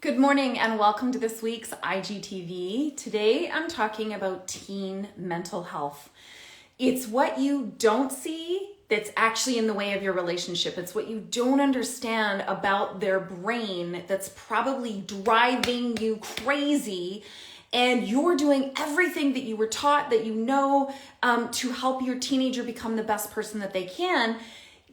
Good morning and welcome to this week's IGTV. Today I'm talking about teen mental health. It's what you don't see that's actually in the way of your relationship. It's what you don't understand about their brain that's probably driving you crazy, and you're doing everything that you were taught, that you know, to help your teenager become the best person that they can.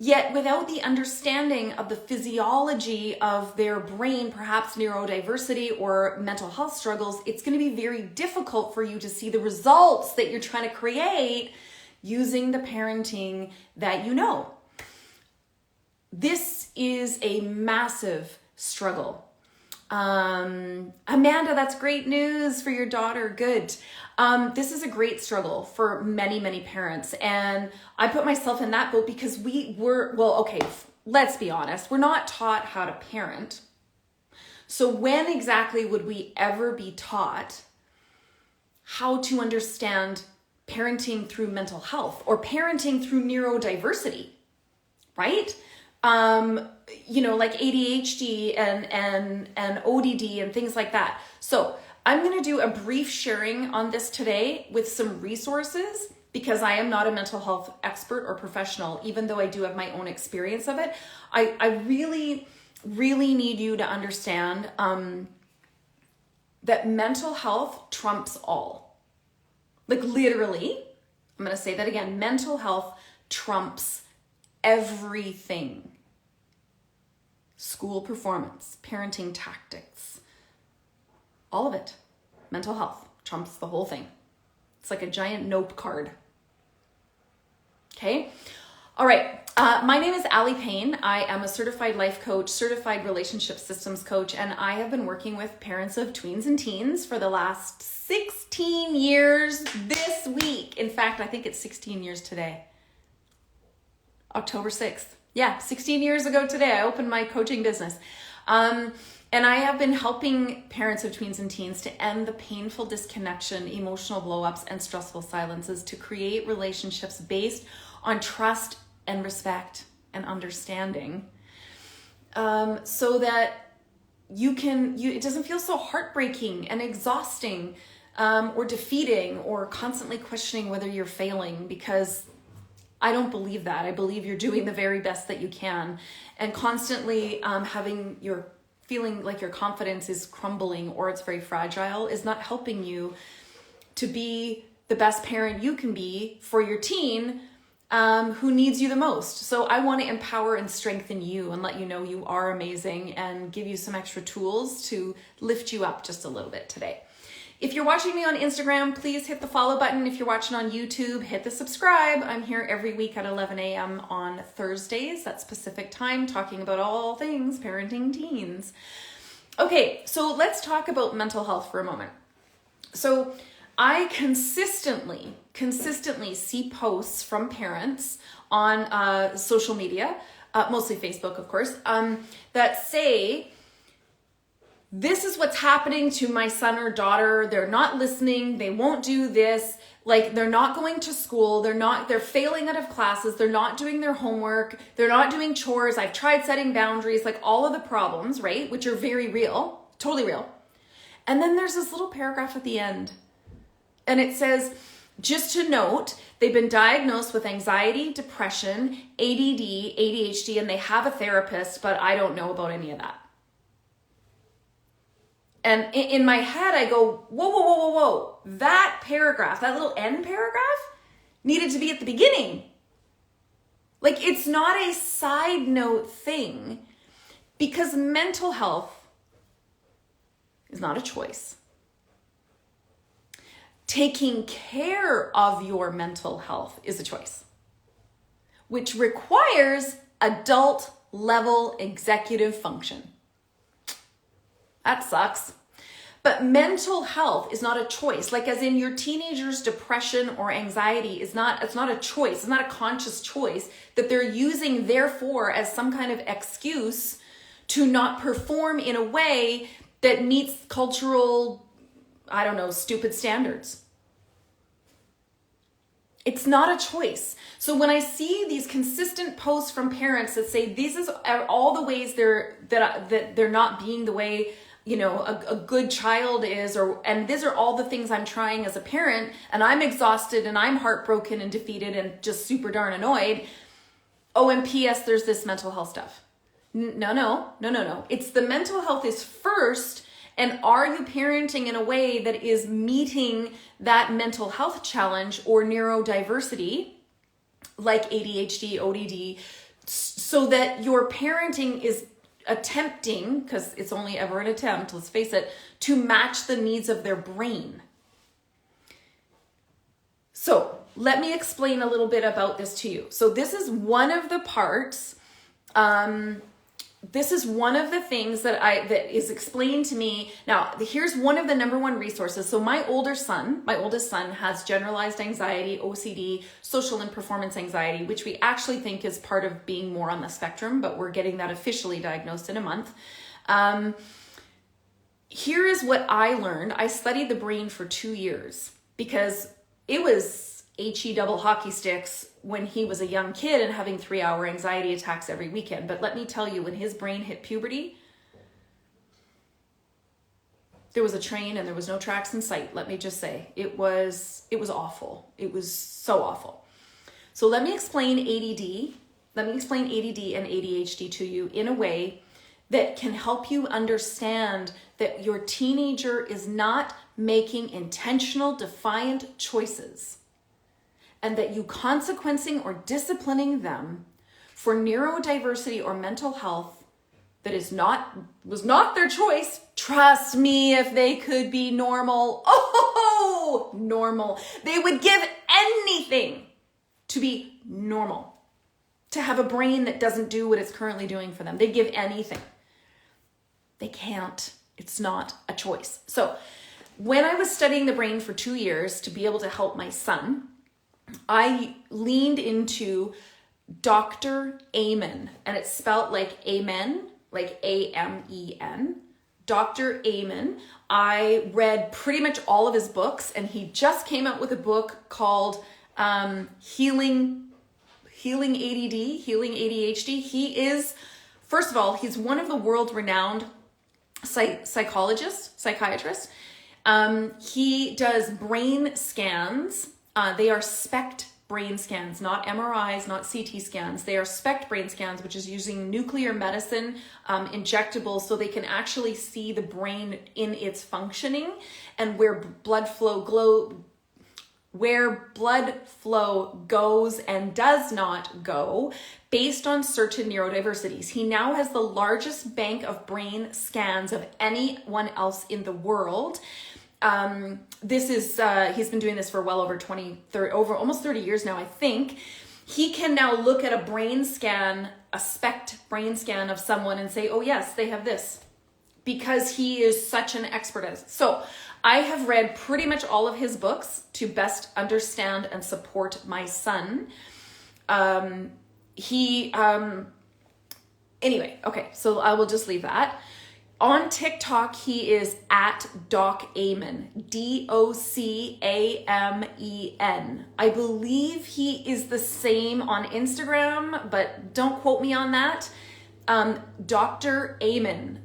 Yet without the understanding of the physiology of their brain, perhaps neurodiversity or mental health struggles, it's going to be very difficult for you to see the results that you're trying to create using the parenting that you know. This is a massive struggle. Amanda, that's great news for your daughter. Good. This is a great struggle for many, many parents. And I put myself in that boat because let's be honest. We're not taught how to parent. So when exactly would we ever be taught how to understand parenting through mental health or parenting through neurodiversity, right? Like ADHD and ODD and things like that. So I'm going to do a brief sharing on this today with some resources because I am not a mental health expert or professional, even though I do have my own experience of it. I really, really need you to understand that mental health trumps all. Like literally, I'm going to say that again, mental health trumps everything. School performance, parenting tactics, all of it. Mental health trumps the whole thing. It's like a giant nope card. Okay. All right. My name is Allie Payne. I am a certified life coach, certified relationship systems coach, and I have been working with parents of tweens and teens for the last 16 years this week. In fact, I think it's 16 years today. October 6th. Yeah, 16 years ago today, I opened my coaching business. And I have been helping parents of tweens and teens to end the painful disconnection, emotional blow-ups, and stressful silences to create relationships based on trust and respect and understanding, so that it doesn't feel so heartbreaking and exhausting, or defeating or constantly questioning whether you're failing, because I don't believe that. I believe you're doing the very best that you can, and constantly feeling like your confidence is crumbling or it's very fragile is not helping you to be the best parent you can be for your teen who needs you the most. So I want to empower and strengthen you and let you know you are amazing and give you some extra tools to lift you up just a little bit today. If you're watching me on Instagram, please hit the follow button. If you're watching on YouTube, hit the subscribe. I'm here every week at 11 a.m. on Thursdays, that's Pacific time, talking about all things parenting teens. Okay, so let's talk about mental health for a moment. So I consistently see posts from parents on social media, mostly Facebook, of course, that say, this is what's happening to my son or daughter. They're not listening. They won't do this. Like, they're not going to school. They're failing out of classes. They're not doing their homework. They're not doing chores. I've tried setting boundaries, like all of the problems, right? Which are very real, totally real. And then there's this little paragraph at the end. And it says, just to note, they've been diagnosed with anxiety, depression, ADD, ADHD, and they have a therapist, but I don't know about any of that. And in my head, I go, whoa. That paragraph, that little end paragraph needed to be at the beginning. Like, it's not a side note thing, because mental health is not a choice. Taking care of your mental health is a choice, which requires adult level executive function. That sucks. But mental health is not a choice. Like, as in your teenager's depression or anxiety it's not a choice. It's not a conscious choice that they're using, therefore, as some kind of excuse to not perform in a way that meets cultural, stupid standards. It's not a choice. So when I see these consistent posts from parents that say these is all the ways that they're not being the way a good child is, and these are all the things I'm trying as a parent, and I'm exhausted and I'm heartbroken and defeated and just super darn annoyed. Oh, and P.S. there's this mental health stuff. No. It's the mental health is first, and are you parenting in a way that is meeting that mental health challenge or neurodiversity, like ADHD, ODD, so that your parenting is attempting, because it's only ever an attempt, let's face it, to match the needs of their brain. So let me explain a little bit about this to you. So this is one of the parts, this is one of the things that is explained to me. Now, here's one of the number one resources. So my oldest son has generalized anxiety, OCD, social and performance anxiety, which we actually think is part of being more on the spectrum, but we're getting that officially diagnosed in a month. Here is what I learned. I studied the brain for 2 years because it was HE double hockey sticks when he was a young kid and having 3-hour anxiety attacks every weekend. But let me tell you, when his brain hit puberty, there was a train and there was no tracks in sight. Let me just say, it was awful. It was so awful. So let me explain ADD. Let me explain ADD and ADHD to you in a way that can help you understand that your teenager is not making intentional, defiant choices, and that you consequencing or disciplining them for neurodiversity or mental health that was not their choice. Trust me, if they could be normal, normal. They would give anything to be normal, to have a brain that doesn't do what it's currently doing for them. They'd give anything. They can't. It's not a choice. So when I was studying the brain for 2 years to be able to help my son, I leaned into Dr. Amen, and it's spelled like amen, like A-M-E-N. Dr. Amen. I read pretty much all of his books, and he just came out with a book called Healing ADD, Healing ADHD. He is, first of all, he's one of the world-renowned psychiatrists. He does brain scans. They are SPECT brain scans, not MRIs, not CT scans. They are SPECT brain scans, which is using nuclear medicine, injectables, so they can actually see the brain in its functioning and where blood flow goes and does not go based on certain neurodiversities. He now has the largest bank of brain scans of anyone else in the world. He's been doing this for well over almost 30 years now, I think. He can now look at a brain scan, a SPECT brain scan of someone and say, oh yes, they have this, because he is such an expert at it. So I have read pretty much all of his books to best understand and support my son. Anyway, okay, so I will just leave that. On TikTok, he is at Doc Amen, DOCAMEN. I believe he is the same on Instagram, but don't quote me on that. Dr. Amen.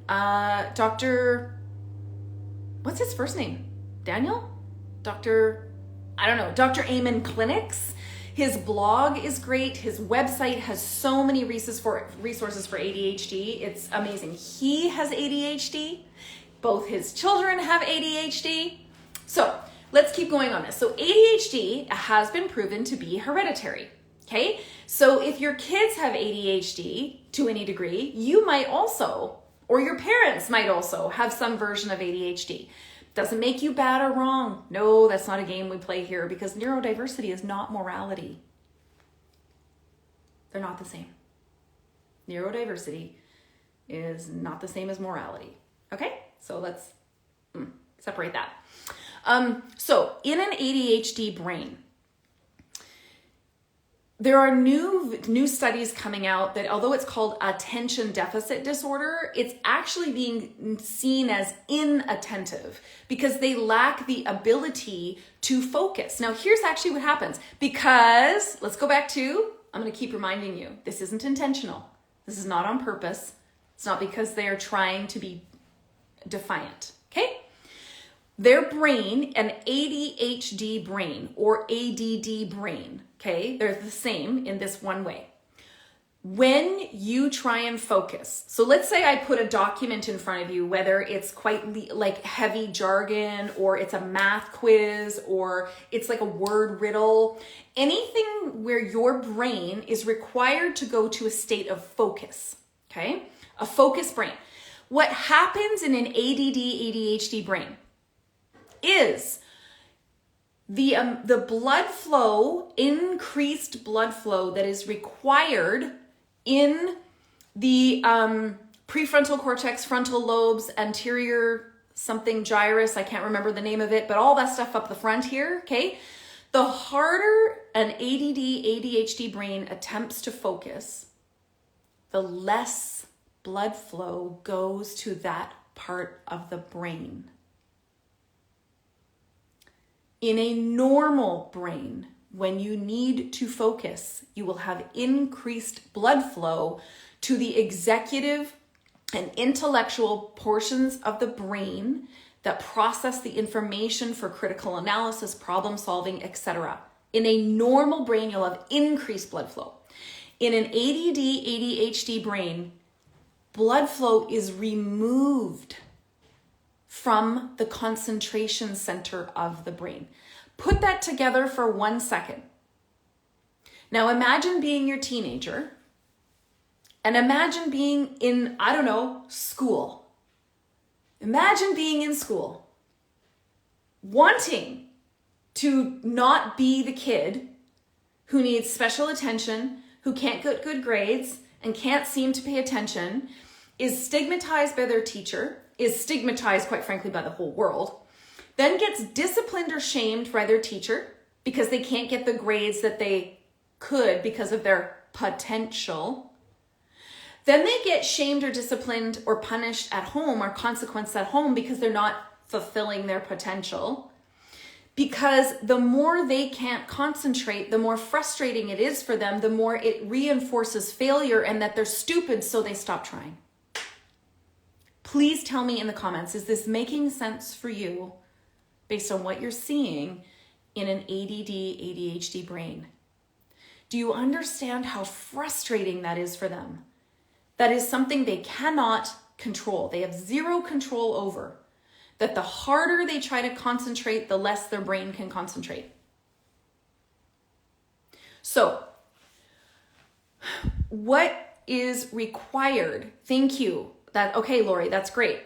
What's his first name? Daniel? Dr. Amen Clinics. His blog is great. His website has so many resources for ADHD. It's amazing. He has ADHD. Both his children have ADHD. So let's keep going on this. So ADHD has been proven to be hereditary. Okay. So if your kids have ADHD to any degree, you might also, or your parents might also have some version of ADHD. Doesn't make you bad or wrong. No, that's not a game we play here, because neurodiversity is not morality. They're not the same. Neurodiversity is not the same as morality. Okay, so let's separate that. So in an ADHD brain, there are new studies coming out that although it's called attention deficit disorder, it's actually being seen as inattentive because they lack the ability to focus. Now, here's actually what happens, because let's go back to, I'm going to keep reminding you, this isn't intentional. This is not on purpose. It's not because they are trying to be defiant, okay? Their brain, an ADHD brain or ADD brain, okay? They're the same in this one way. When you try and focus, so let's say I put a document in front of you, whether it's quite like heavy jargon or it's a math quiz or it's like a word riddle, anything where your brain is required to go to a state of focus, okay? A focused brain. What happens in an ADD, ADHD brain is the blood flow, increased blood flow that is required in the prefrontal cortex, frontal lobes, anterior something gyrus, I can't remember the name of it, but all that stuff up the front here, okay? The harder an ADD, ADHD brain attempts to focus, the less blood flow goes to that part of the brain. In a normal brain, when you need to focus, you will have increased blood flow to the executive and intellectual portions of the brain that process the information for critical analysis, problem solving, etc. In a normal brain, you'll have increased blood flow. In an ADD, ADHD brain, blood flow is removed from the concentration center of the brain. Put that together for 1 second. Now imagine being your teenager and imagine being in, I don't know, school. Imagine being in school, wanting to not be the kid who needs special attention, who can't get good grades and can't seem to pay attention, is stigmatized by their teacher, is stigmatized, quite frankly, by the whole world, then gets disciplined or shamed by their teacher because they can't get the grades that they could because of their potential. Then they get shamed or disciplined or punished at home or consequenced at home because they're not fulfilling their potential. Because the more they can't concentrate, the more frustrating it is for them, the more it reinforces failure and that they're stupid, so they stop trying. Please tell me in the comments, is this making sense for you based on what you're seeing in an ADD, ADHD brain? Do you understand how frustrating that is for them? That is something they cannot control. They have zero control over. That the harder they try to concentrate, the less their brain can concentrate. So, what is required? Thank you. Okay, Lori, that's great.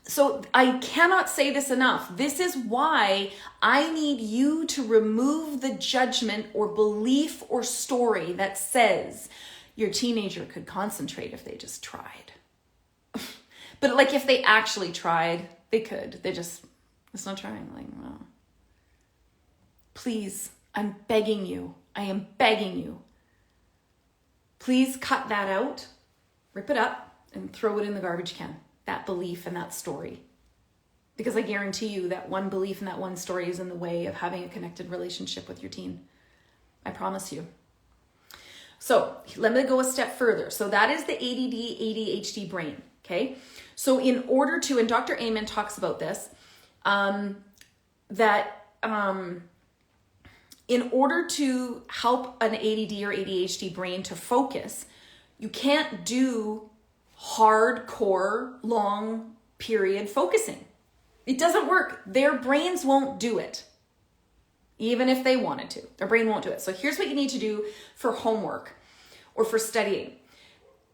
So I cannot say this enough. This is why I need you to remove the judgment or belief or story that says your teenager could concentrate if they just tried. But like if they actually tried, they could. It's not trying. Like, well. Please, I'm begging you. I am begging you. Please cut that out, rip it up, and throw it in the garbage can. That belief and that story. Because I guarantee you that one belief and that one story is in the way of having a connected relationship with your teen. I promise you. So let me go a step further. So that is the ADD, ADHD brain, okay? So in order to, and Dr. Amen talks about this, in order to help an ADD or ADHD brain to focus, you can't do hardcore, long period focusing. It doesn't work. Their brains won't do it. Even if they wanted to, their brain won't do it. So here's what you need to do for homework or for studying.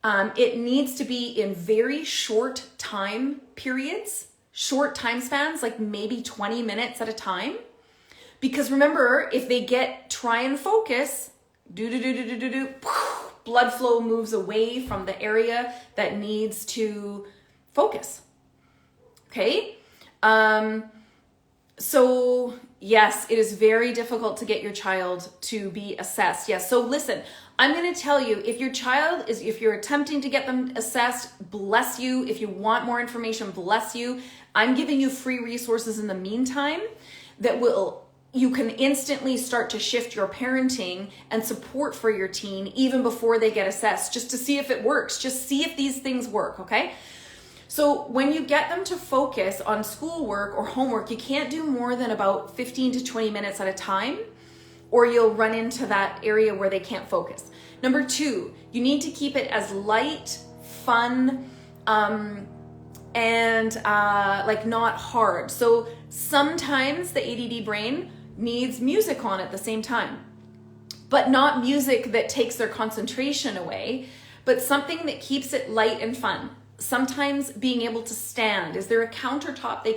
It needs to be in very short time periods, short time spans, like maybe 20 minutes at a time. Because remember, if they try and focus, blood flow moves away from the area that needs to focus. Okay? So yes, it is very difficult to get your child to be assessed. Yes. So listen, I'm going to tell you, if you're attempting to get them assessed, bless you. If you want more information, bless you. I'm giving you free resources in the meantime that you can instantly start to shift your parenting and support for your teen even before they get assessed, just to see if it works. Just see if these things work, okay? So when you get them to focus on schoolwork or homework, you can't do more than about 15 to 20 minutes at a time, or you'll run into that area where they can't focus. Number 2, you need to keep it as light, fun, and like not hard. So sometimes the ADD brain needs music on at the same time, but not music that takes their concentration away, but something that keeps it light and fun. Sometimes being able to stand. Is there a countertop they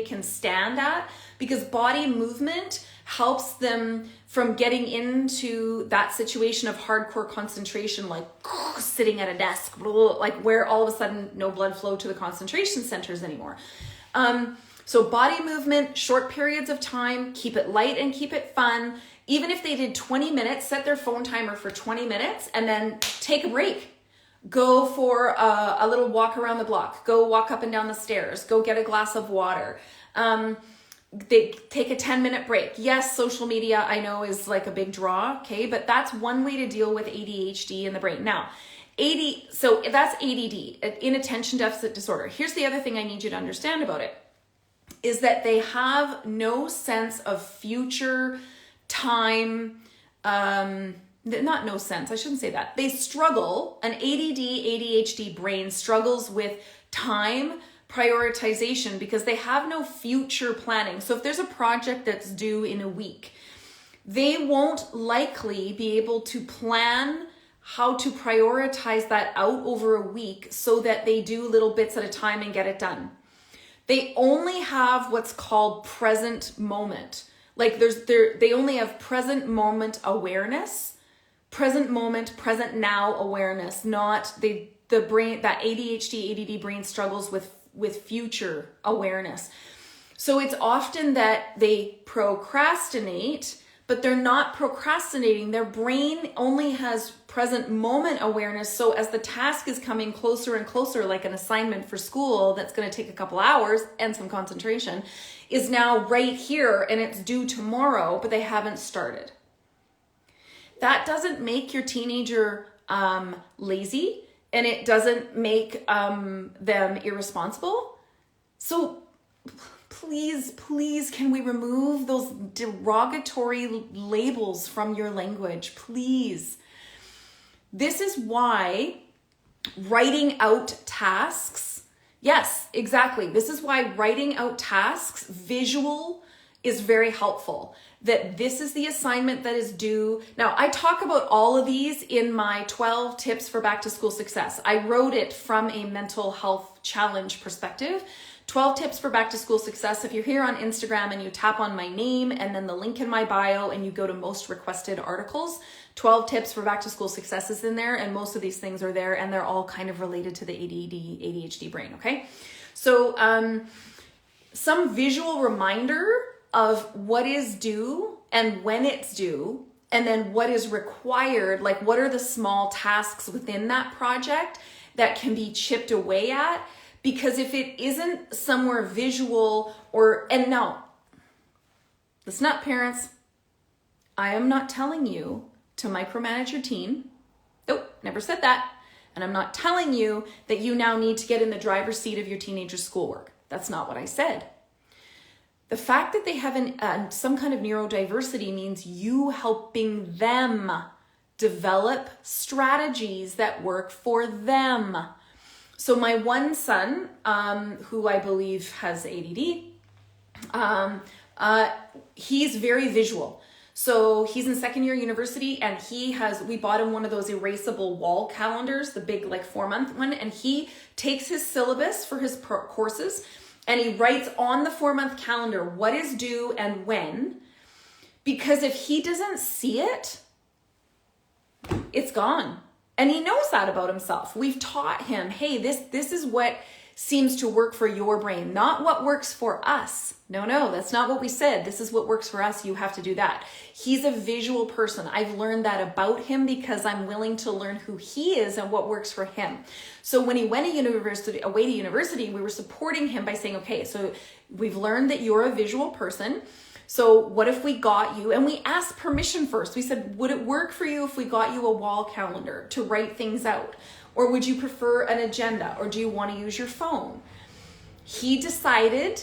can stand at? Because body movement helps them from getting into that situation of hardcore concentration, like sitting at a desk, like where all of a sudden no blood flow to the concentration centers anymore. So body movement, short periods of time, keep it light and keep it fun. Even if they did 20 minutes, set their phone timer for 20 minutes and then take a break. Go for a little walk around the block. Go walk up and down the stairs. Go get a glass of water. They take a 10-minute break. Yes, social media I know is like a big draw, okay? But that's one way to deal with ADHD in the brain. Now, so that's ADD, inattention deficit disorder. Here's the other thing I need you to understand about it, is that they have no sense of future time, not no sense, I shouldn't say that. They struggle, an ADD, ADHD brain struggles with time prioritization because they have no future planning. So if there's a project that's due in a week, they won't likely be able to plan how to prioritize that out over a week so that they do little bits at a time and get it done. They only have what's called present moment. Like they only have present moment awareness, present moment, present now awareness, not the brain, that ADHD, ADD brain struggles with future awareness. So it's often that they procrastinate, but they're not procrastinating. Their brain only has present moment awareness. So as the task is coming closer and closer, like an assignment for school that's going to take a couple hours and some concentration, is now right here and it's due tomorrow, but they haven't started. That doesn't make your teenager lazy, and it doesn't make them irresponsible. So please, can we remove those derogatory labels from your language, please? This is why writing out tasks, yes, exactly. This is why writing out tasks, visual, is very helpful. That this is the assignment that is due. Now, I talk about all of these in my 12 tips for back to school success. I wrote it from a mental health challenge perspective. 12 tips for back to school success. If you're here on Instagram and you tap on my name and then the link in my bio and you go to most requested articles, 12 tips for back to school success is in there, and most of these things are there, and they're all kind of related to the ADD, ADHD brain, okay? So some visual reminder of what is due and when it's due, and then what is required, like what are the small tasks within that project that can be chipped away at. Because if it isn't somewhere visual and now, listen up, parents, I am not telling you to micromanage your teen. Nope, never said that. And I'm not telling you that you now need to get in the driver's seat of your teenager's schoolwork. That's not what I said. The fact that they have some kind of neurodiversity means you helping them develop strategies that work for them. So my one son, who I believe has ADD, he's very visual. So he's in second year university, and we bought him one of those erasable wall calendars, the big like 4-month one, and he takes his syllabus for his courses and he writes on the 4-month calendar what is due and when, because if he doesn't see it, it's gone. And he knows that about himself. We've taught him, hey, this is what seems to work for your brain, not what works for us. No, that's not what we said. This is what works for us. You have to do that. He's a visual person. I've learned that about him because I'm willing to learn who he is and what works for him. So when he went away to university, we were supporting him by saying, okay, so we've learned that you're a visual person. So what if we got you, and we asked permission first. We said, would it work for you if we got you a wall calendar to write things out? Or would you prefer an agenda? Or do you want to use your phone? He decided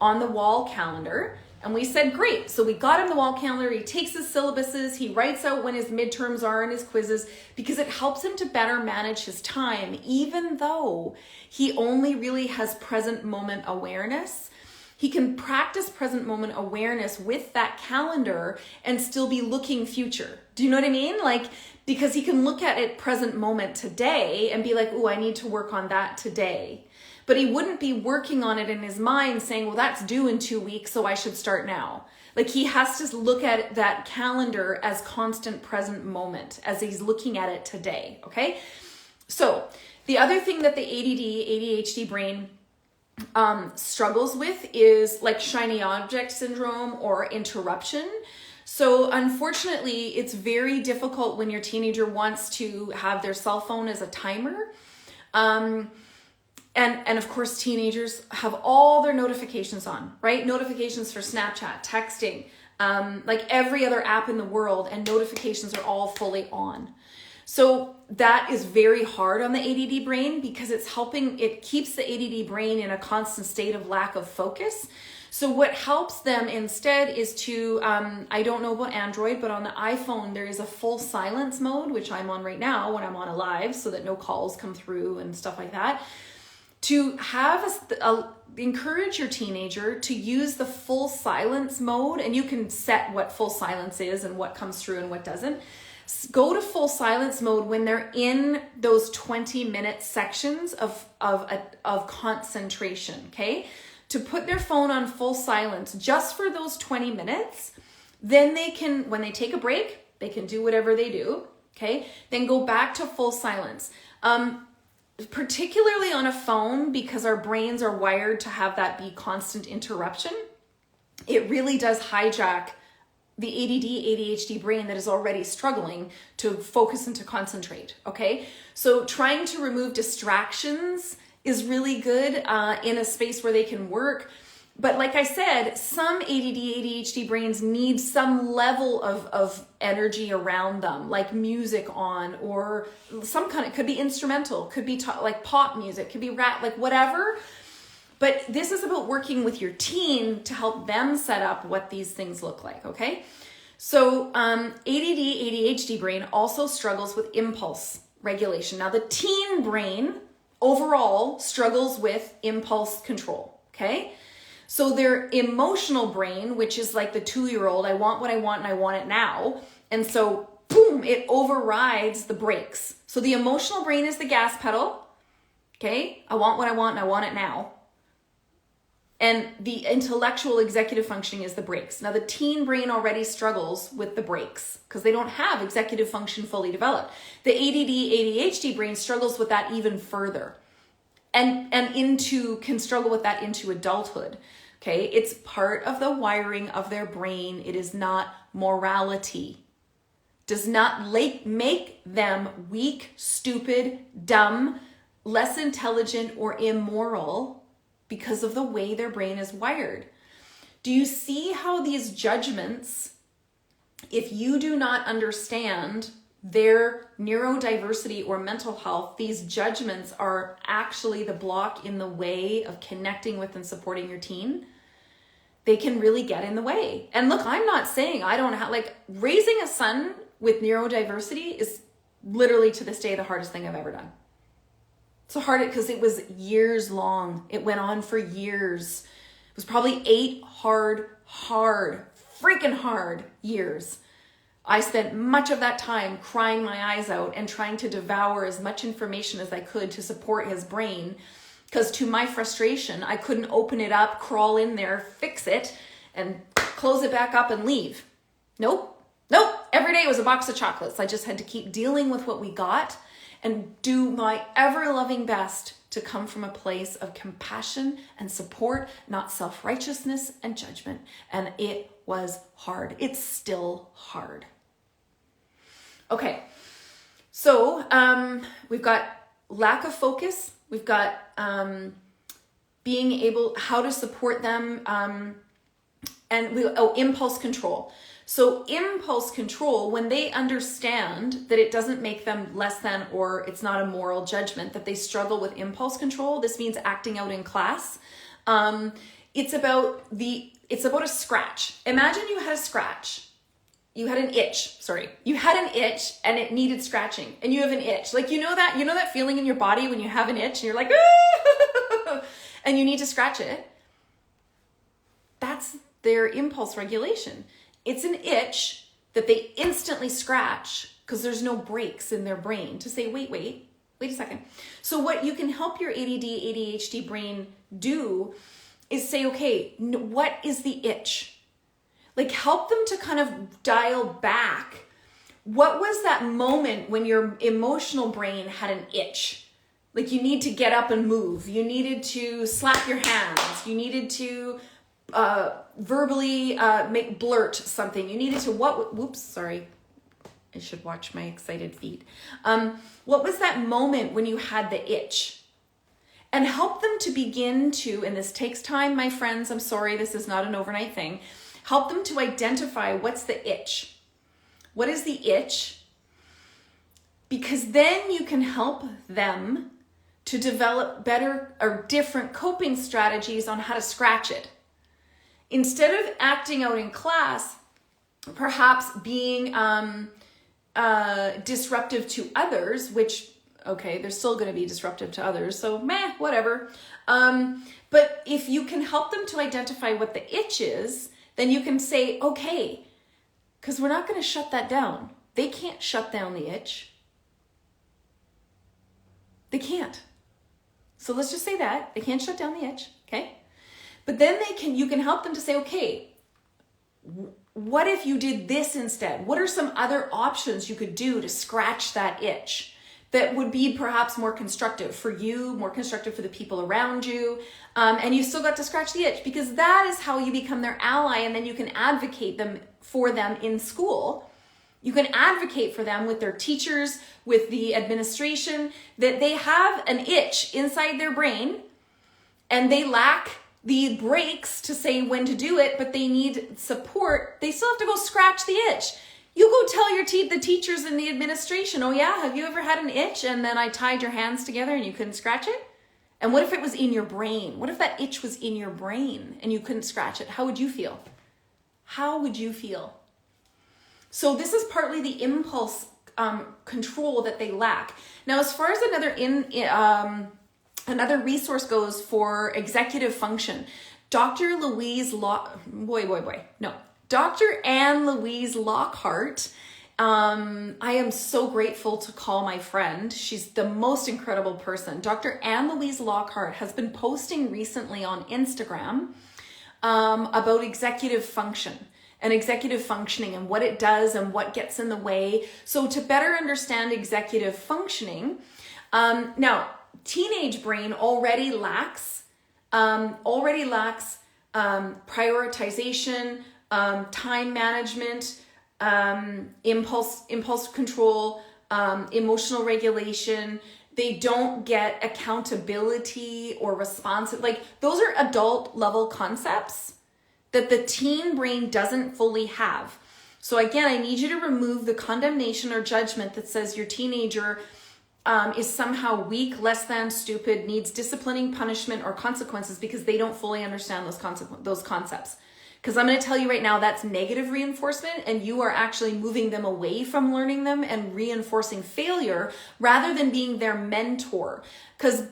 on the wall calendar, and we said, great. So we got him the wall calendar. He takes his syllabuses. He writes out when his midterms are and his quizzes, because it helps him to better manage his time, even though he only really has present moment awareness. He can practice present moment awareness with that calendar and still be looking future. Do you know what I mean? Like, because he can look at it present moment today and be like, oh, I need to work on that today. But he wouldn't be working on it in his mind saying, well, that's due in 2 weeks, so I should start now. Like, he has to look at that calendar as constant present moment as he's looking at it today, okay? So the other thing that the ADHD brain struggles with is like shiny object syndrome or interruption. So unfortunately, it's very difficult when your teenager wants to have their cell phone as a timer. And of course, teenagers have all their notifications on, right? Notifications for Snapchat, texting, like every other app in the world, and notifications are all fully on. So that is very hard on the ADD brain because it keeps the ADD brain in a constant state of lack of focus. So what helps them instead is to, I don't know about Android, but on the iPhone, there is a full silence mode, which I'm on right now when I'm on a live so that no calls come through and stuff like that. To have encourage your teenager to use the full silence mode, and you can set what full silence is and what comes through and what doesn't. Go to full silence mode when they're in those 20-minute sections of concentration, okay? To put their phone on full silence just for those 20 minutes, then they can, when they take a break, they can do whatever they do, okay? Then go back to full silence. Particularly on a phone, because our brains are wired to have that be constant interruption, it really does hijack the ADHD brain that is already struggling to focus and to concentrate, okay? So trying to remove distractions is really good in a space where they can work. But like I said, some ADHD brains need some level of energy around them, like music on, or some kind of, could be instrumental, could be like pop music, could be rap, like whatever. But this is about working with your teen to help them set up what these things look like, okay? So ADHD brain also struggles with impulse regulation. Now the teen brain overall struggles with impulse control, okay? So their emotional brain, which is like the 2-year-old, I want what I want and I want it now. And so boom, it overrides the brakes. So the emotional brain is the gas pedal, okay? I want what I want and I want it now. And the intellectual executive functioning is the brakes. Now the teen brain already struggles with the brakes because they don't have executive function fully developed. The ADHD brain struggles with that even further and can struggle with that into adulthood. Okay, it's part of the wiring of their brain. It is not morality. Does not make them weak, stupid, dumb, less intelligent, or immoral because of the way their brain is wired. Do you see how these judgments, if you do not understand their neurodiversity or mental health, these judgments are actually the block in the way of connecting with and supporting your teen? They can really get in the way. And look, I'm not saying I don't have, like, raising a son with neurodiversity is literally to this day the hardest thing I've ever done. So hard because it was years long. It went on for years. It was probably 8 freaking hard years. I spent much of that time crying my eyes out and trying to devour as much information as I could to support his brain, because to my frustration, I couldn't open it up, crawl in there, fix it, and close it back up and leave. Nope. Every day was a box of chocolates. I just had to keep dealing with what we got and do my ever-loving best to come from a place of compassion and support, not self-righteousness and judgment. And it was hard. It's still hard. Okay, so we've got lack of focus. We've got how to support them, impulse control. So impulse control, when they understand that it doesn't make them less than, or it's not a moral judgment, that they struggle with impulse control, this means acting out in class. It's about a scratch. Imagine you had a scratch. You had an itch, and it needed scratching, and you have an itch. Like, you know that feeling in your body when you have an itch and you're like, ah! And you need to scratch it. That's their impulse regulation. It's an itch that they instantly scratch because there's no breaks in their brain to say, wait a second. So what you can help your ADD, ADHD brain do is say, okay, what is the itch? Like, help them to kind of dial back. What was that moment when your emotional brain had an itch? Like, you need to get up and move. You needed to slap your hands. You needed to verbally blurt something. You needed to whoops, sorry. I should watch my excited feet. What was that moment when you had the itch? And help them to begin to, and this takes time, my friends, I'm sorry, this is not an overnight thing. Help them to identify what's the itch. What is the itch? Because then you can help them to develop better or different coping strategies on how to scratch it. Instead of acting out in class, perhaps being disruptive to others, which, okay, they're still going to be disruptive to others, so whatever. But if you can help them to identify what the itch is, then you can say, okay, because we're not going to shut that down. They can't shut down the itch. They can't. So let's just say that. They can't shut down the itch, okay? But then you can help them to say, okay, what if you did this instead? What are some other options you could do to scratch that itch that would be perhaps more constructive for you, more constructive for the people around you, and you still got to scratch the itch, because that is how you become their ally, and then you can advocate for them in school. You can advocate for them with their teachers, with the administration, that they have an itch inside their brain and they lack the breaks to say when to do it, but they need support. They still have to go scratch the itch. You go tell the teachers and the administration, oh yeah, have you ever had an itch and then I tied your hands together and you couldn't scratch it? And what if it was in your brain? What if that itch was in your brain and you couldn't scratch it? How would you feel? How would you feel? So this is partly the impulse control that they lack. Now, as far as another resource goes for executive function, Dr. Anne Louise Lockhart. I am so grateful to call my friend. She's the most incredible person. Dr. Anne Louise Lockhart has been posting recently on Instagram about executive function and executive functioning and what it does and what gets in the way. So to better understand executive functioning, now teenage brain already lacks prioritization, time management, impulse control, emotional regulation. They don't get accountability or responsive. Like, those are adult level concepts that the teen brain doesn't fully have. So again, I need you to remove the condemnation or judgment that says your teenager is somehow weak, less than, stupid, needs disciplining, punishment, or consequences because they don't fully understand those concepts. Because I'm going to tell you right now, that's negative reinforcement, and you are actually moving them away from learning them and reinforcing failure rather than being their mentor. Because,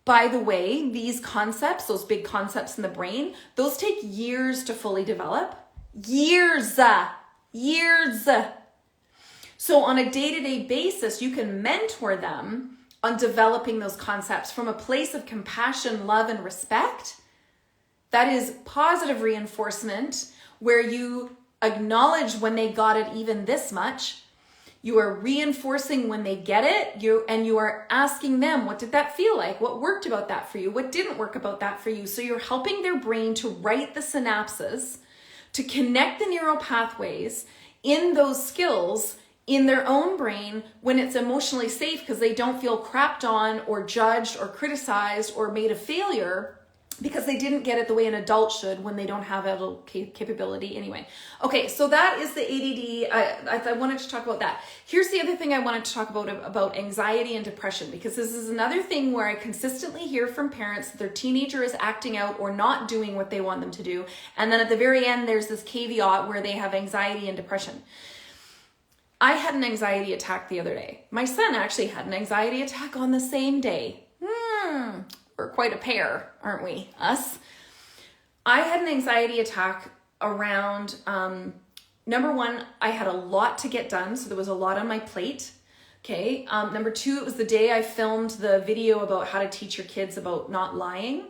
by the way, these concepts, those big concepts in the brain, those take years to fully develop. Years. So on a day-to-day basis, you can mentor them on developing those concepts from a place of compassion, love, and respect. That is positive reinforcement, where you acknowledge when they got it even this much. You are reinforcing when they get it, and you are asking them, what did that feel like? What worked about that for you? What didn't work about that for you? So you're helping their brain to write the synapses, to connect the neural pathways in those skills in their own brain when it's emotionally safe, because they don't feel crapped on or judged or criticized or made a failure. because they didn't get it the way an adult should when they don't have adult capability anyway. Okay, so that is the ADD. I wanted to talk about that. Here's the other thing I wanted to talk about anxiety and depression, because this is another thing where I consistently hear from parents that their teenager is acting out or not doing what they want them to do. And then at the very end, there's this caveat where they have anxiety and depression. I had an anxiety attack the other day. My son actually had an anxiety attack on the same day. We're quite a pair, aren't we? Us. I had an anxiety attack around, number one, I had a lot to get done. So there was a lot on my plate. Okay. Number two, it was the day I filmed the video about how to teach your kids about not lying,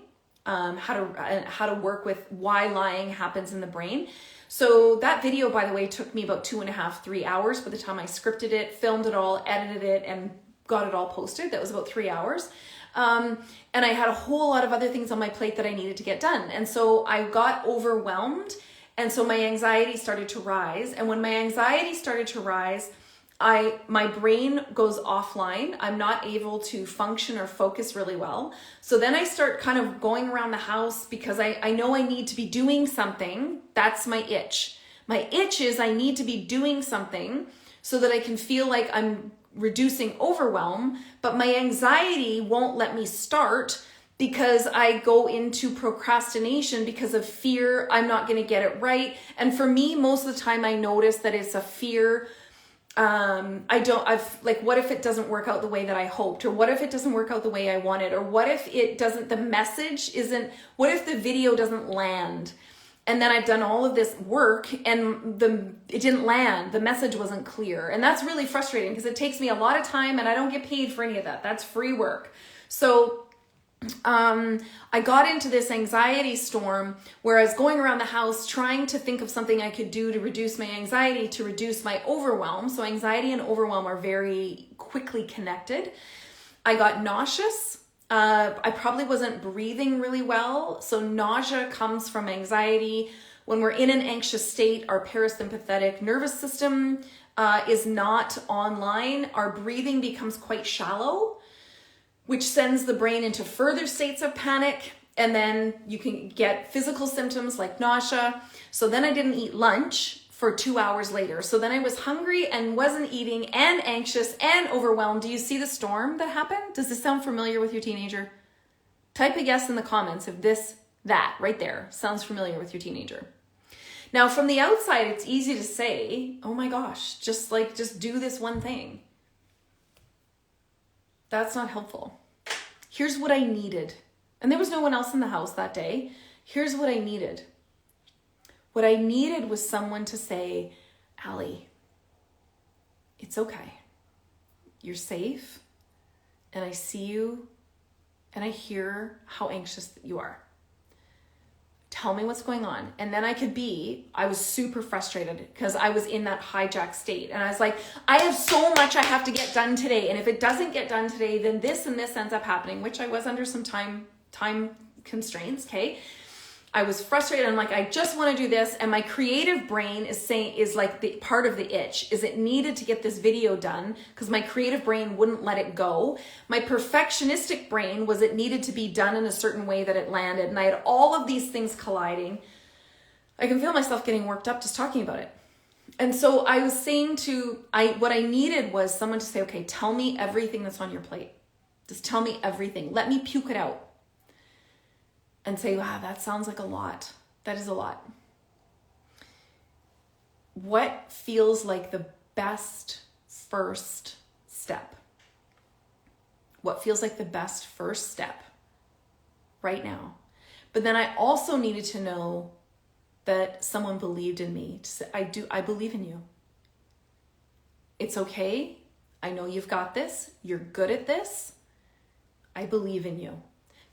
how to work with why lying happens in the brain. So that video, by the way, took me about 2.5, 3 hours by the time I scripted it, filmed it all, edited it, and got it all posted. That was about 3 hours. And I had a whole lot of other things on my plate that I needed to get done. And so I got overwhelmed. And so my anxiety started to rise. And when my anxiety started to rise, my brain goes offline. I'm not able to function or focus really well. So then I start kind of going around the house because I know I need to be doing something. That's my itch. My itch is I need to be doing something so that I can feel like I'm reducing overwhelm, but my anxiety won't let me start because I go into procrastination because of fear. I'm not going to get it right. And for me, most of the time I notice that it's a fear. What if it doesn't work out the way that I hoped? Or what if it doesn't work out the way I wanted? Or what if what if the video doesn't land? And then I've done all of this work and it didn't land. The message wasn't clear. And that's really frustrating because it takes me a lot of time and I don't get paid for any of that. That's free work. So I got into this anxiety storm where I was going around the house trying to think of something I could do to reduce my anxiety, to reduce my overwhelm. So anxiety and overwhelm are very quickly connected. I got nauseous. I probably wasn't breathing really well. So nausea comes from anxiety. When we're in an anxious state, our parasympathetic nervous system is not online. Our breathing becomes quite shallow, which sends the brain into further states of panic. And then you can get physical symptoms like nausea. So then I didn't eat lunch for 2 hours later. So then I was hungry and wasn't eating and anxious and overwhelmed. Do you see the storm that happened? Does this sound familiar with your teenager? Type a yes in the comments if that right there sounds familiar with your teenager. Now from the outside, it's easy to say, oh my gosh, just do this one thing. That's not helpful. Here's what I needed. And there was no one else in the house that day. Here's what I needed. What I needed was someone to say, Allie, it's okay. You're safe. And I see you and I hear how anxious you are. Tell me what's going on. And then I was super frustrated because I was in that hijack state. And I was like, I have so much I have to get done today. And if it doesn't get done today, then this and this ends up happening, which I was under some time constraints. Okay. I was frustrated. I'm like, I just want to do this. And my creative brain is like the part of the itch is it needed to get this video done because my creative brain wouldn't let it go. My perfectionistic brain was it needed to be done in a certain way that it landed. And I had all of these things colliding. I can feel myself getting worked up just talking about it. And so I was saying what I needed was someone to say, okay, tell me everything that's on your plate. Just tell me everything. Let me puke it out. And say, wow, that sounds like a lot. That is a lot. What feels like the best first step? What feels like the best first step right now? But then I also needed to know that someone believed in me. To say, I believe in you. It's okay. I know you've got this. You're good at this. I believe in you.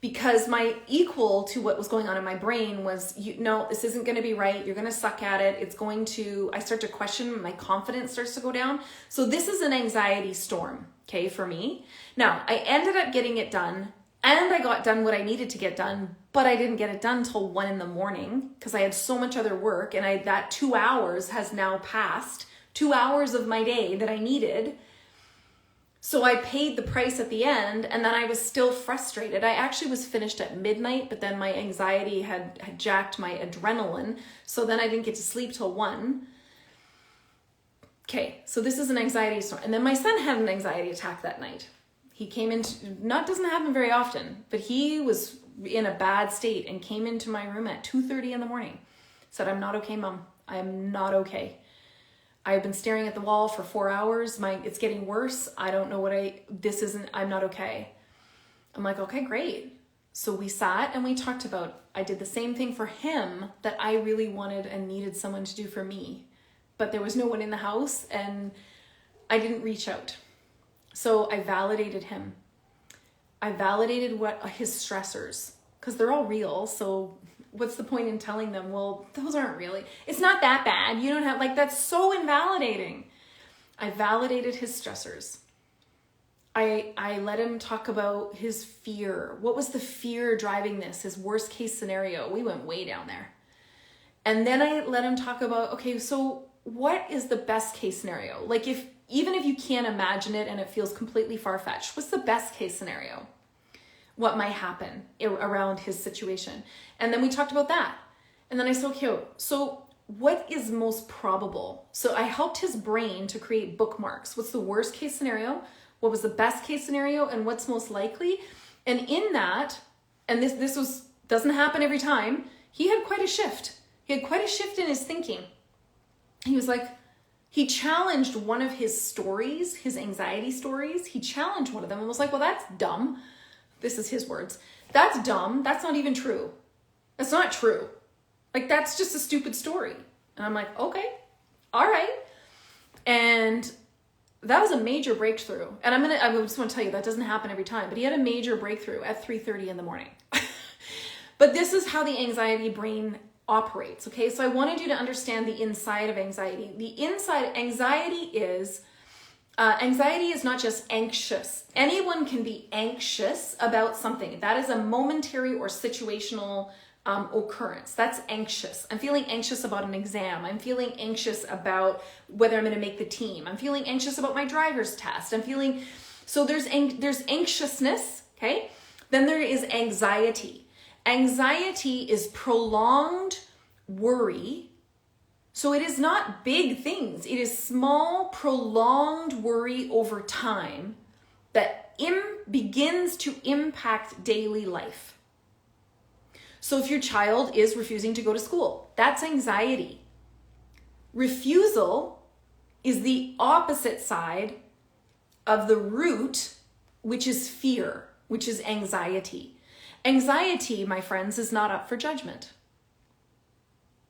Because my equal to what was going on in my brain was, no, this isn't going to be right. You're going to suck at it. I start to question, my confidence starts to go down. So this is an anxiety storm, okay, for me. Now, I ended up getting it done and I got done what I needed to get done, but I didn't get it done till 1 a.m. because I had so much other work and that 2 hours has now passed, 2 hours of my day that I needed. So I paid the price at the end, and then I was still frustrated. I actually was finished at midnight, but then my anxiety had jacked my adrenaline. So then I didn't get to sleep till 1. Okay, so this is an anxiety story. And then my son had an anxiety attack that night. He came doesn't happen very often, but he was in a bad state and came into my room at 2:30 in the morning. Said, "I'm not okay, Mom. I am not okay. I've been staring at the wall for 4 hours. It's getting worse. I don't know I'm not okay." I'm like, "Okay, great." So we sat and we talked about, I did the same thing for him that I really wanted and needed someone to do for me. But there was no one in the house and I didn't reach out. So I validated him. I validated what his stressors, because they're all real. So what's the point in telling them, well, those aren't really, it's not that bad. You don't have, that's so invalidating. I validated his stressors. I let him talk about his fear. What was the fear driving this? His worst case scenario. We went way down there. And then I let him talk about, okay, so what is the best case scenario? Even if you can't imagine it and it feels completely far-fetched, what's the best case scenario? What might happen around his situation? And then we talked about that. And then I said, okay, so what is most probable? So I helped his brain to create bookmarks. What's the worst case scenario? What was the best case scenario? And what's most likely? And in that, and this doesn't happen every time, he had quite a shift. He had quite a shift in his thinking. He was like, he challenged one of his stories, his anxiety stories. He challenged one of them and was like, well, that's dumb. This is his words. That's dumb. That's not even true. That's not true. That's just a stupid story. And I'm like, okay, all right. And that was a major breakthrough. And I just want to tell you, that doesn't happen every time, but he had a major breakthrough at 3:30 in the morning. But this is how the anxiety brain operates. Okay. So I wanted you to understand the inside of anxiety. Anxiety is not just anxious. Anyone can be anxious about something. That is a momentary or situational occurrence. That's anxious. I'm feeling anxious about an exam. I'm feeling anxious about whether I'm going to make the team. I'm feeling anxious about my driver's test. So there's anxiousness. Okay. Then there is anxiety. Anxiety is prolonged worry. So it is not big things. It is small, prolonged worry over time that begins to impact daily life. So if your child is refusing to go to school, that's anxiety. Refusal is the opposite side of the root, which is fear, which is anxiety. Anxiety, my friends, is not up for judgment.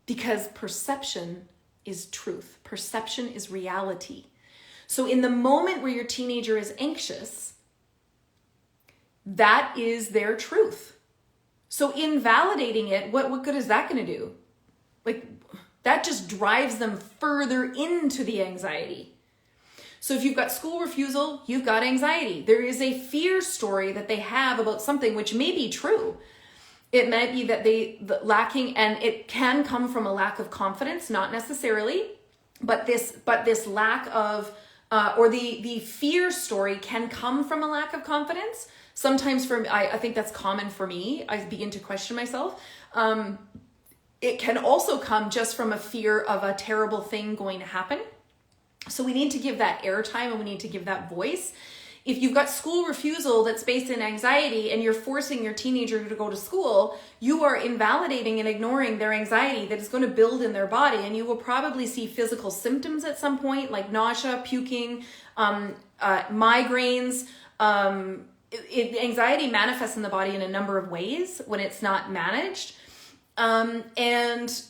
Because perception is truth. Perception is reality. So in the moment where your teenager is anxious, that is their truth. So invalidating it, what good is that going to do? That just drives them further into the anxiety. So if you've got school refusal, you've got anxiety. There is a fear story that they have about something which may be true. It might be that lacking, and it can come from a lack of confidence, not necessarily, but this lack of, or the fear story can come from a lack of confidence. Sometimes I think that's common for me. I begin to question myself. It can also come just from a fear of a terrible thing going to happen. So we need to give that airtime and we need to give that voice. If you've got school refusal that's based in anxiety and you're forcing your teenager to go to school, you are invalidating and ignoring their anxiety that is going to build in their body. And you will probably see physical symptoms at some point, like nausea, puking, migraines. Anxiety manifests in the body in a number of ways when it's not managed. And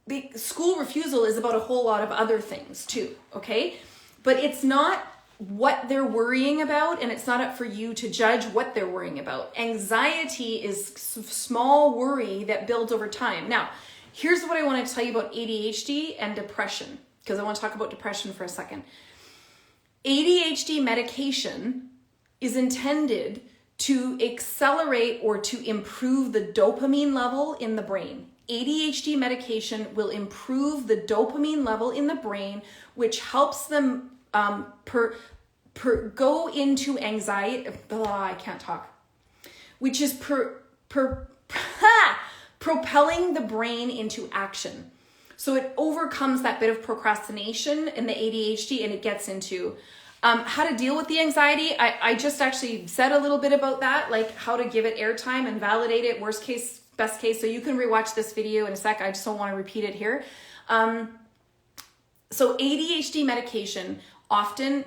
the school refusal is about a whole lot of other things too, okay? But it's not what they're worrying about, and it's not up for you to judge what they're worrying about. Anxiety is small worry that builds over time. Now, here's what I want to tell you about ADHD and depression, because I want to talk about depression for a second. ADHD medication is intended to accelerate or to improve the dopamine level in the brain. ADHD medication will improve the dopamine level in the brain, which helps them go into anxiety, I can't talk, which is propelling the brain into action. So it overcomes that bit of procrastination in the ADHD, and it gets into how to deal with the anxiety. I just actually said a little bit about that, like how to give it airtime and validate it, worst case, best case. So you can rewatch this video in a sec. I just don't want to repeat it here. So ADHD medication often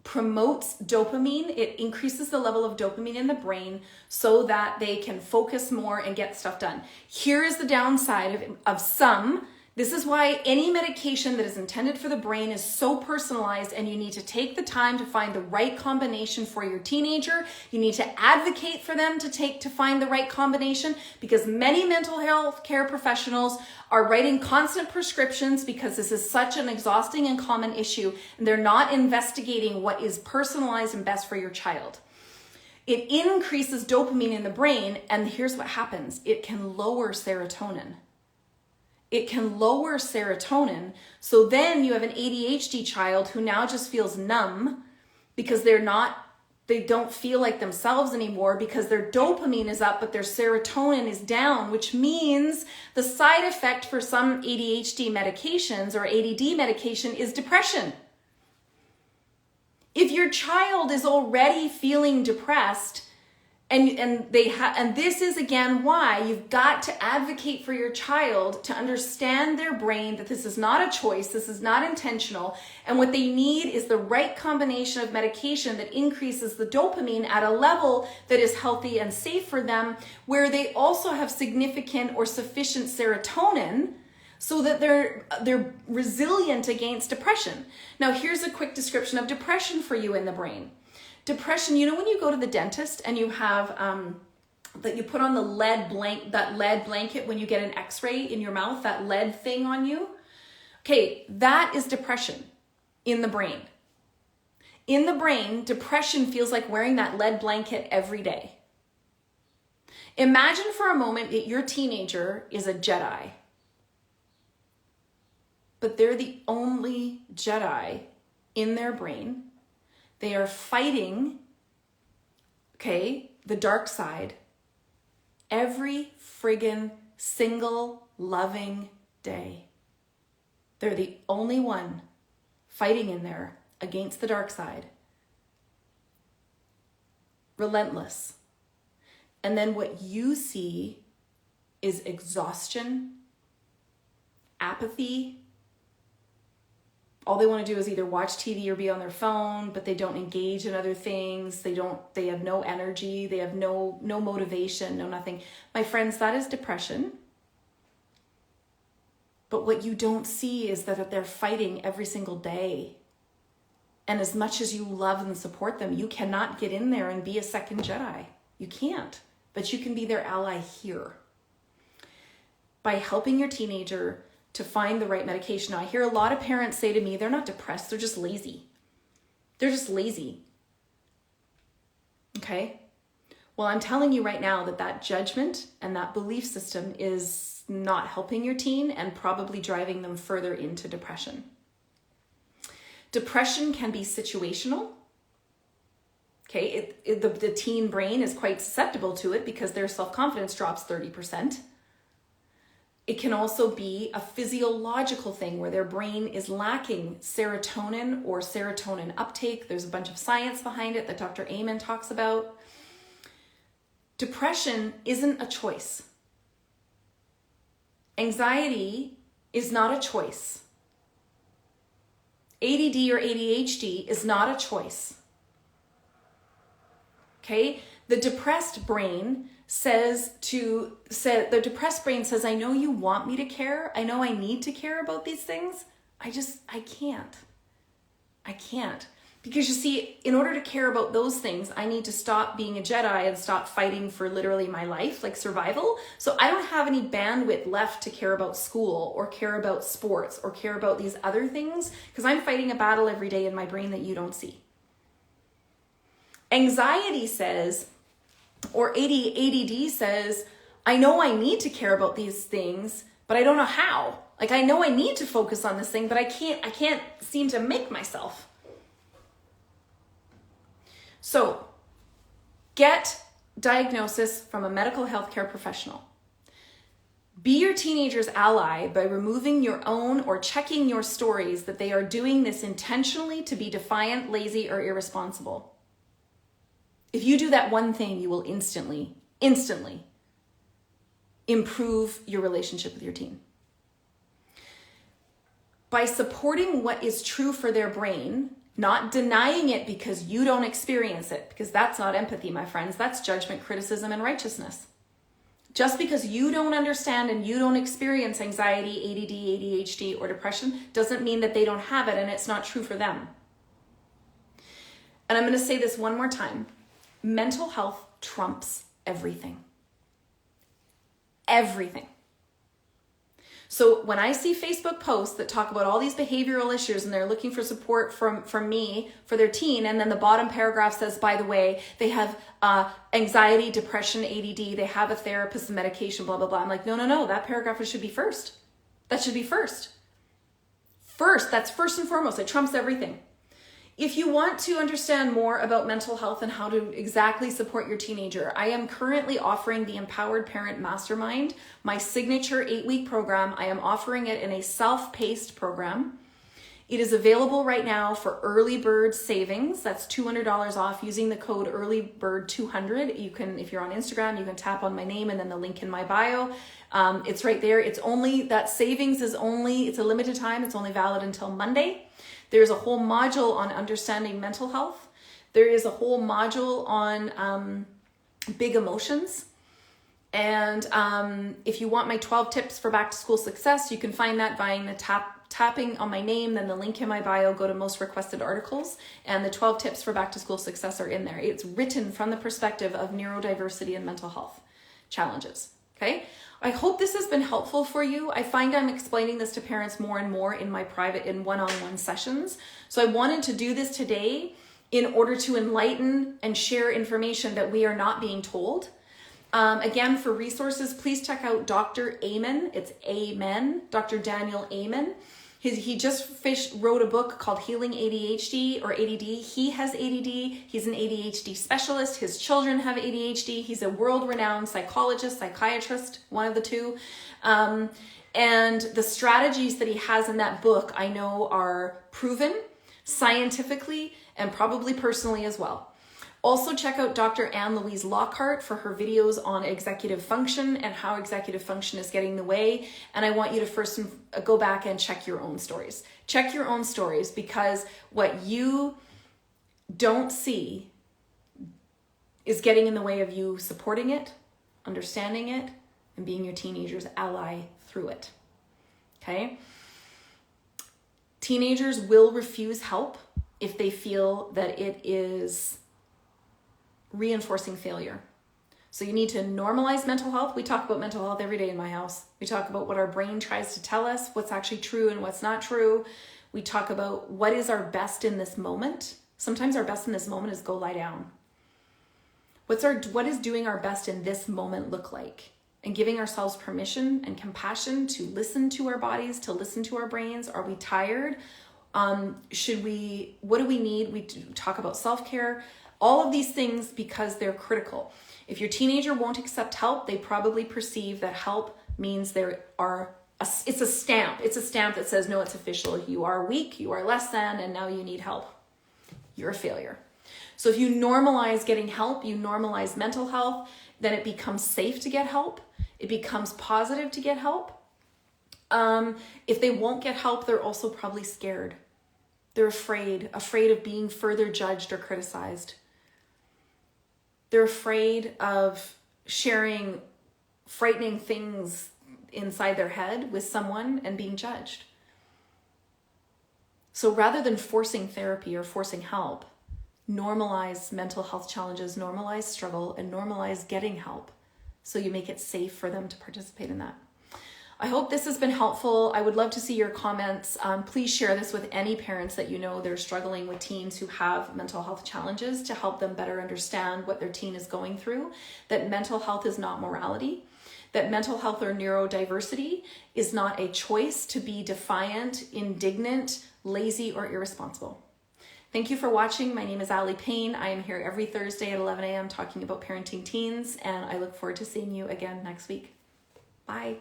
promotes dopamine. It increases the level of dopamine in the brain so that they can focus more and get stuff done. Here is the downside of some. This is why any medication that is intended for the brain is so personalized, and you need to take the time to find the right combination for your teenager. You need to advocate for them to find the right combination, because many mental health care professionals are writing constant prescriptions because this is such an exhausting and common issue, and they're not investigating what is personalized and best for your child. It increases dopamine in the brain, and here's what happens. It can lower serotonin. It can lower serotonin. So then you have an ADHD child who now just feels numb because they don't feel like themselves anymore because their dopamine is up, but their serotonin is down, which means the side effect for some ADHD medications or ADD medication is depression. If your child is already feeling depressed, and this is again why you've got to advocate for your child to understand their brain, that this is not a choice, this is not intentional, and what they need is the right combination of medication that increases the dopamine at a level that is healthy and safe for them, where they also have significant or sufficient serotonin so that they're resilient against depression. Now here's a quick description of depression for you in the brain. Depression, you know when you go to the dentist and you have, that you put on that lead blanket when you get an x-ray in your mouth, that lead thing on you? Okay, that is depression in the brain. In the brain, depression feels like wearing that lead blanket every day. Imagine for a moment that your teenager is a Jedi, but they're the only Jedi in their brain. They are fighting, the dark side every friggin' single loving day. They're the only one fighting in there against the dark side. Relentless. And then what you see is exhaustion, apathy. All they want to do is either watch TV or be on their phone, but they don't engage in other things. They have no energy. They have no motivation, no nothing. My friends, that is depression. But what you don't see is that they're fighting every single day. And as much as you love and support them, you cannot get in there and be a second Jedi. You can't, but you can be their ally here. By helping your teenager to find the right medication. Now, I hear a lot of parents say to me, they're not depressed, they're just lazy. They're just lazy. Okay? Well, I'm telling you right now that judgment and that belief system is not helping your teen and probably driving them further into depression. Depression can be situational. Okay, the teen brain is quite susceptible to it because their self-confidence drops 30%. It can also be a physiological thing where their brain is lacking serotonin or serotonin uptake. There's a bunch of science behind it that Dr. Amen talks about. Depression isn't a choice. Anxiety is not a choice. ADD or ADHD is not a choice. Okay? The depressed brain says, I know you want me to care. I know I need to care about these things. I can't. Because you see, in order to care about those things, I need to stop being a Jedi and stop fighting for literally my life, like survival. So I don't have any bandwidth left to care about school or care about sports or care about these other things because I'm fighting a battle every day in my brain that you don't see. Anxiety says, or ADD says, I know I need to care about these things, but I don't know how. Like, I know I need to focus on this thing, but I can't seem to make myself. So get diagnosis from a medical healthcare professional. Be your teenager's ally by removing your own or checking your stories that they are doing this intentionally to be defiant, lazy, or irresponsible. If you do that one thing, you will instantly improve your relationship with your teen. By supporting what is true for their brain, not denying it because you don't experience it, because that's not empathy, my friends. That's judgment, criticism, and righteousness. Just because you don't understand and you don't experience anxiety, ADD, ADHD, or depression doesn't mean that they don't have it and it's not true for them. And I'm going to say this one more time. Mental health trumps everything. Everything. So when I see Facebook posts that talk about all these behavioral issues and they're looking for support from me for their teen, and then the bottom paragraph says, by the way, they have anxiety, depression, ADD, they have a therapist and medication, blah, blah, blah. I'm like, no, that paragraph should be first. That should be first. That's first and foremost. It trumps everything. If you want to understand more about mental health and how to exactly support your teenager, I am currently offering the Empowered Parent Mastermind, my signature 8-week program. I am offering it in a self-paced program. It is available right now for early bird savings. That's $200 off using the code earlybird200. You can, if you're on Instagram, you can tap on my name and then the link in my bio. It's right there. It's only, that savings is only, it's a limited time. It's only valid until Monday. There's a whole module on understanding mental health. There is a whole module on big emotions. And if you want my 12 tips for back to school success, you can find that via the tapping on my name, then the link in my bio, go to most requested articles, and the 12 tips for back to school success are in there. It's written from the perspective of neurodiversity and mental health challenges. Okay. I hope this has been helpful for you. I find I'm explaining this to parents more and more in my private and one-on-one sessions. So I wanted to do this today in order to enlighten and share information that we are not being told. Again, for resources, please check out Dr. Amen. It's Amen, Dr. Daniel Amen. He just wrote a book called Healing ADHD or ADD. He has ADD. He's an ADHD specialist. His children have ADHD. He's a world-renowned psychologist, psychiatrist, one of the two. And the strategies that he has in that book, I know, are proven scientifically and probably personally as well. Also check out Dr. Anne Louise Lockhart for her videos on executive function and how executive function is getting in the way. And I want you to first go back and check your own stories. Check your own stories, because what you don't see is getting in the way of you supporting it, understanding it, and being your teenager's ally through it. Okay? Teenagers will refuse help if they feel that it is reinforcing failure. So you need to normalize mental health. We talk about mental health every day in my house. We talk about what our brain tries to tell us, what's actually true and what's not true. We talk about what is our best in this moment. Sometimes our best in this moment is go lie down. What is doing our best in this moment look like? And giving ourselves permission and compassion to listen to our bodies, to listen to our brains. Are we tired? What do we need? We talk about self-care. All of these things, because they're critical. If your teenager won't accept help, they probably perceive that help means it's a stamp. It's a stamp that says, no, it's official. You are weak, you are less than, and now you need help. You're a failure. So if you normalize getting help, you normalize mental health, then it becomes safe to get help. It becomes positive to get help. If they won't get help, they're also probably scared. They're afraid of being further judged or criticized. They're afraid of sharing frightening things inside their head with someone and being judged. So rather than forcing therapy or forcing help, normalize mental health challenges, normalize struggle, and normalize getting help so you make it safe for them to participate in that. I hope this has been helpful. I would love to see your comments. Please share this with any parents that you know they're struggling with teens who have mental health challenges, to help them better understand what their teen is going through, that mental health is not morality, that mental health or neurodiversity is not a choice to be defiant, indignant, lazy, or irresponsible. Thank you for watching. My name is Allie Payne. I am here every Thursday at 11 a.m. talking about parenting teens, and I look forward to seeing you again next week. Bye.